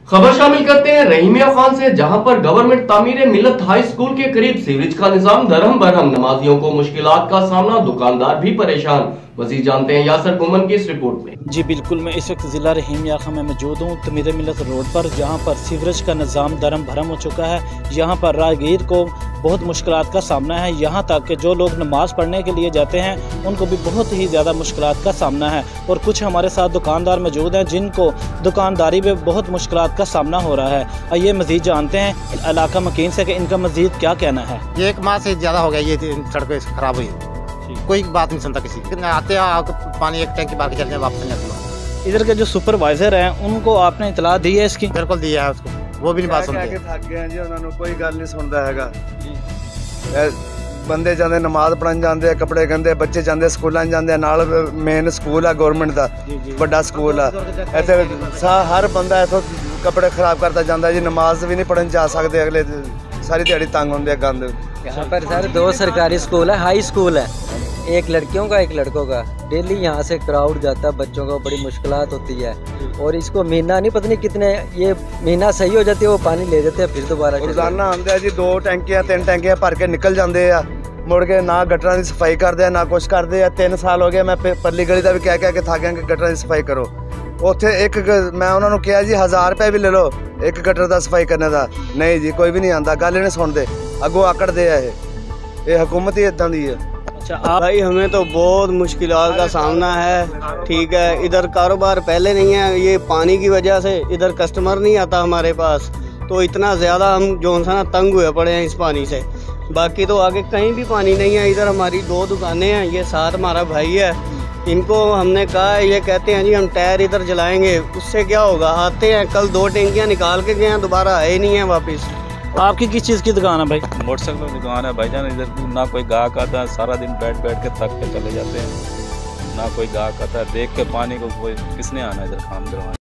खबर शामिल करते हैं रहीमिया खान से, जहां पर गवर्नमेंट तामीर मिलत हाई स्कूल के करीब सीवरेज का निजाम दरहम बरहम, नमाजियों को मुश्किलात का सामना, दुकानदार भी परेशान। मजीद जानते हैं यासर गुमन की इस रिपोर्ट में। जी बिल्कुल, मैं इस वक्त ज़िला रहीमिया खान में मौजूद हूँ, तमीर मिलत रोड पर, जहाँ पर सीवरेज का निज़ाम दरम भरम हो चुका है। यहाँ पर राहगीर को बहुत मुश्किलात का सामना है। यहाँ तक कि जो लोग नमाज़ पढ़ने के लिए जाते हैं उनको भी बहुत ही ज़्यादा मुश्किलात का सामना है। और कुछ हमारे साथ दुकानदार मौजूद हैं जिनको दुकानदारी में बहुत मुश्किलात का सामना हो रहा है। आइए मज़ीद जानते हैं इलाका मकीन से कि इनका मज़ीद क्या कहना है। ये 1 माह से ज़्यादा हो गया ये सड़कें खराब हुई, कोई बात नहीं सुनता किसी। आते हैं पानी एक टैंकी बाकी चलते हैं, वापस नहीं आते। इधर के जो सुपरवाइजर हैं उनको आपने इतला दी है इसकी? बिल्कुल दिया है उसको, वो भी नहीं बात सुनते। थक गए जी, उन्होंने कोई गल नहीं सुनता है। बंदे जाते नमाज पढ़न जाते, कपड़े गंदे, बच्चे जाते स्कूलों जाते, नाल मेन स्कूल है गवर्नमेंट का बड़ा स्कूल है। इतने हर बंदा इतों कपड़े खराब करता जाता जी, नमाज भी नहीं पढ़न जा सकते, अगले सारी दिहाड़ी तंग होंगे गंद। यहाँ पर सर 2 सरकारी स्कूल है, हाई स्कूल है, एक लड़कियों का एक लड़कों का। डेली यहाँ से क्राउड जाता है, बच्चों को बड़ी मुश्किलात होती है। और इसको महीना नहीं पता नहीं कितने, ये महीना सही हो जाती है, वो पानी ले जाते हैं फिर दोबारा। रोजाना आते जी 2 टैंकियां 3 टैंकियां भर के निकल जाते हैं, मुड़ के ना गटरां की सफाई करते ना कुछ करते हैं। 3 साल हो गए, मैं परली गली का भी कह के थक गया कि गटरां की सफाई करो। उत्थे एक मैं उन्होंने कहा जी 1000 रुपये भी ले लो एक गटर का सफाई करने का, नहीं जी कोई भी नहीं आता, गल नहीं सुनते, अगों आकड़ते है। ये हुकूमत ही इदां दी है। अच्छा भाई हमें तो बहुत मुश्किलात का सामना है। ठीक है, इधर कारोबार पहले नहीं है, ये पानी की वजह से इधर कस्टमर नहीं आता हमारे पास, तो इतना ज़्यादा हम जो है तंग हुए पड़े हैं इस पानी से। बाकी तो आगे कहीं भी पानी नहीं है। इधर हमारी 2 दुकानें हैं, ये साथ हमारा भाई है, इनको हमने कहा है, ये कहते हैं जी हम टायर इधर जलाएंगे, उससे क्या होगा। आते हैं, कल 2 टैंकियाँ निकाल के गए हैं, दोबारा आए नहीं है वापस। आपकी किस चीज़ की दुकान है भाई? मोटरसाइकिल की दुकान है भाईजान। इधर ना कोई गाहक आता है, सारा दिन बैठ के थक के चले जाते हैं, ना कोई गाहक आता है। देख के पानी को कोई किसने आना इधर काम करवाने।